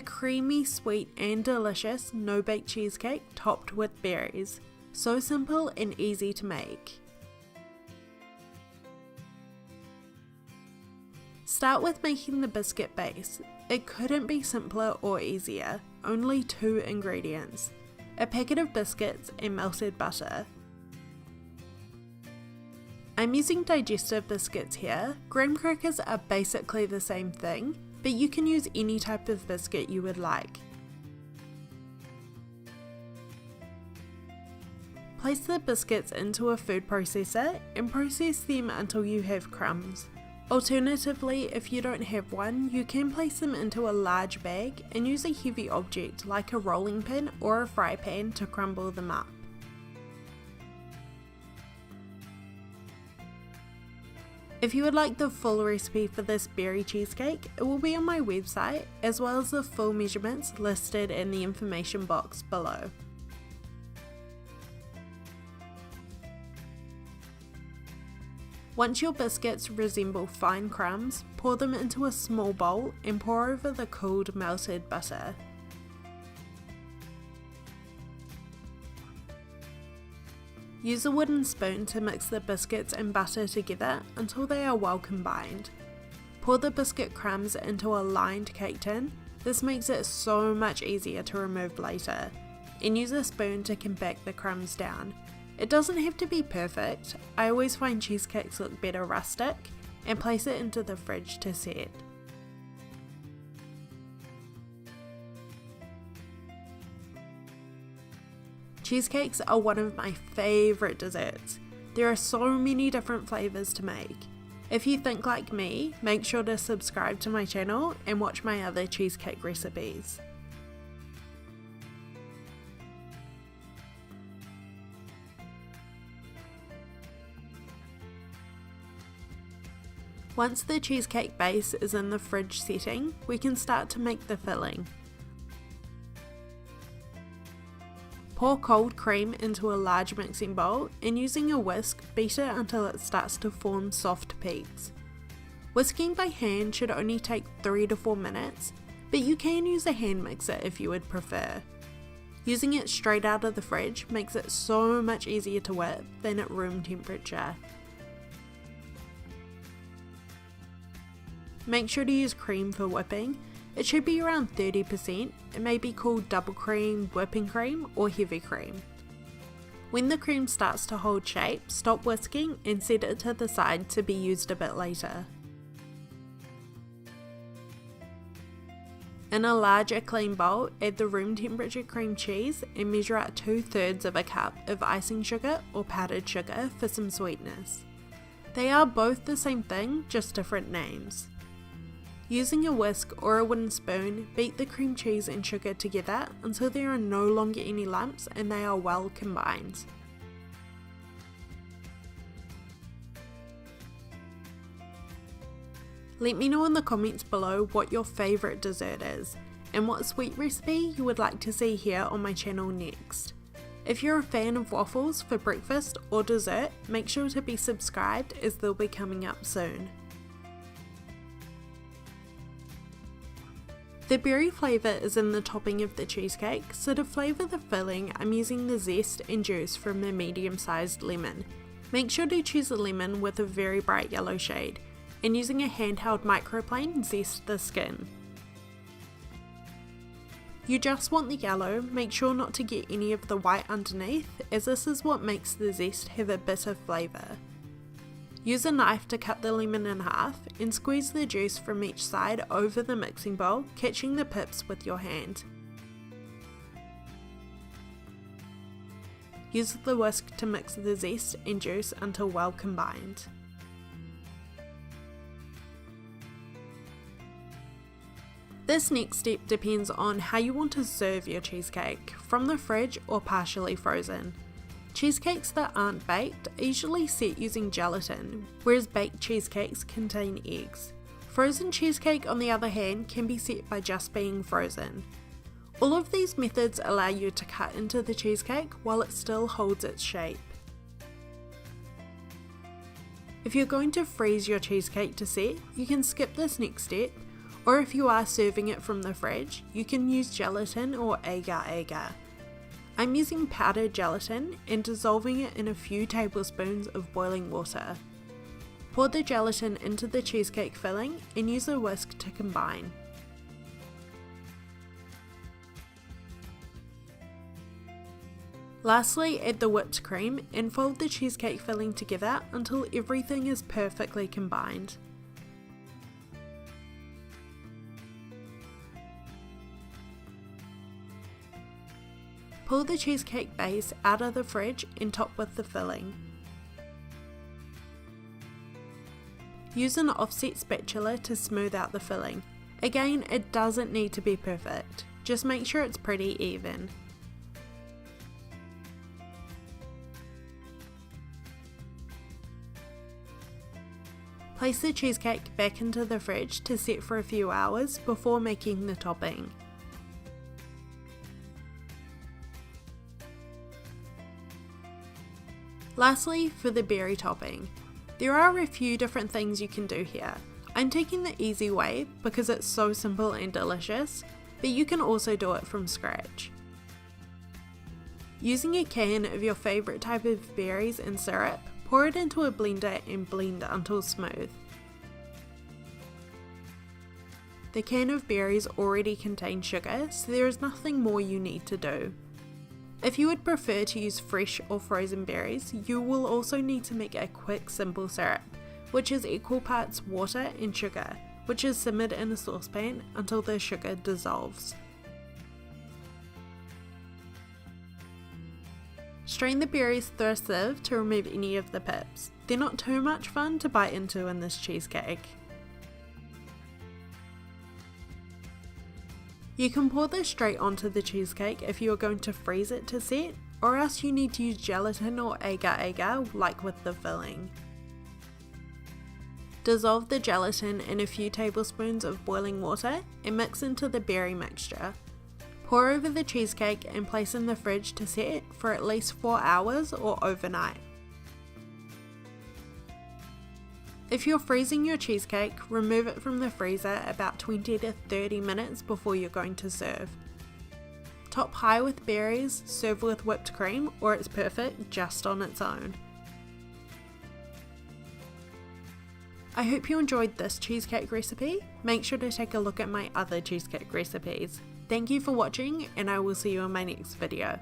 A creamy, sweet and delicious no-bake cheesecake topped with berries. So simple and easy to make. Start with making the biscuit base. It couldn't be simpler or easier. Only 2 ingredients: a packet of biscuits and melted butter. I'm using digestive biscuits here. Graham crackers are basically the same thing, but you can use any type of biscuit you would like. Place the biscuits into a food processor and process them until you have crumbs. Alternatively, if you don't have one, you can place them into a large bag and use a heavy object like a rolling pin or a fry pan to crumble them up. If you would like the full recipe for this berry cheesecake, it will be on my website, as well as the full measurements listed in the information box below. Once your biscuits resemble fine crumbs, pour them into a small bowl and pour over the cooled melted butter. Use a wooden spoon to mix the biscuits and butter together until they are well combined. Pour the biscuit crumbs into a lined cake tin. This makes it so much easier to remove later. And use a spoon to compact the crumbs down. It doesn't have to be perfect. I always find cheesecakes look better rustic, and place it into the fridge to set. Cheesecakes are one of my favourite desserts. There are so many different flavours to make. If you think like me, make sure to subscribe to my channel and watch my other cheesecake recipes. Once the cheesecake base is in the fridge setting, we can start to make the filling. Pour cold cream into a large mixing bowl and using a whisk, beat it until it starts to form soft peaks. Whisking by hand should only take 3 to 4 minutes, but you can use a hand mixer if you would prefer. Using it straight out of the fridge makes it so much easier to whip than at room temperature. Make sure to use cream for whipping. It should be around 30%. It may be called double cream, whipping cream, or heavy cream. When the cream starts to hold shape, stop whisking and set it to the side to be used a bit later. In a larger clean bowl, add the room temperature cream cheese and measure out 2/3 of a cup of icing sugar or powdered sugar for some sweetness. They are both the same thing, just different names. Using a whisk or a wooden spoon, beat the cream cheese and sugar together until there are no longer any lumps and they are well combined. Let me know in the comments below what your favourite dessert is and what sweet recipe you would like to see here on my channel next. If you're a fan of waffles for breakfast or dessert, make sure to be subscribed as they'll be coming up soon. The berry flavour is in the topping of the cheesecake, so to flavour the filling I'm using the zest and juice from a medium-sized lemon. Make sure to choose a lemon with a very bright yellow shade, and using a handheld microplane zest the skin. You just want the yellow, make sure not to get any of the white underneath, as this is what makes the zest have a bitter flavour. Use a knife to cut the lemon in half and squeeze the juice from each side over the mixing bowl, catching the pips with your hand. Use the whisk to mix the zest and juice until well combined. This next step depends on how you want to serve your cheesecake, from the fridge or partially frozen. Cheesecakes that aren't baked are usually set using gelatin, whereas baked cheesecakes contain eggs. Frozen cheesecake, on the other hand, can be set by just being frozen. All of these methods allow you to cut into the cheesecake while it still holds its shape. If you're going to freeze your cheesecake to set, you can skip this next step, or if you are serving it from the fridge, you can use gelatin or agar-agar. I'm using powdered gelatin and dissolving it in a few tablespoons of boiling water. Pour the gelatin into the cheesecake filling and use a whisk to combine. Lastly, add the whipped cream and fold the cheesecake filling together until everything is perfectly combined. Pull the cheesecake base out of the fridge and top with the filling. Use an offset spatula to smooth out the filling. Again, it doesn't need to be perfect, just make sure it's pretty even. Place the cheesecake back into the fridge to set for a few hours before making the topping. Lastly, for the berry topping. There are a few different things you can do here. I'm taking the easy way because it's so simple and delicious, but you can also do it from scratch. Using a can of your favourite type of berries and syrup, pour it into a blender and blend until smooth. The can of berries already contains sugar, so there is nothing more you need to do. If you would prefer to use fresh or frozen berries, you will also need to make a quick simple syrup, which is equal parts water and sugar, which is simmered in a saucepan until the sugar dissolves. Strain the berries through a sieve to remove any of the pips. They're not too much fun to bite into in this cheesecake. You can pour this straight onto the cheesecake if you are going to freeze it to set, or else you need to use gelatin or agar-agar like with the filling. Dissolve the gelatin in a few tablespoons of boiling water and mix into the berry mixture. Pour over the cheesecake and place in the fridge to set for at least 4 hours or overnight. If you're freezing your cheesecake, remove it from the freezer about 20 to 30 minutes before you're going to serve. Top high with berries, serve with whipped cream, or it's perfect just on its own. I hope you enjoyed this cheesecake recipe. Make sure to take a look at my other cheesecake recipes. Thank you for watching, and I will see you in my next video.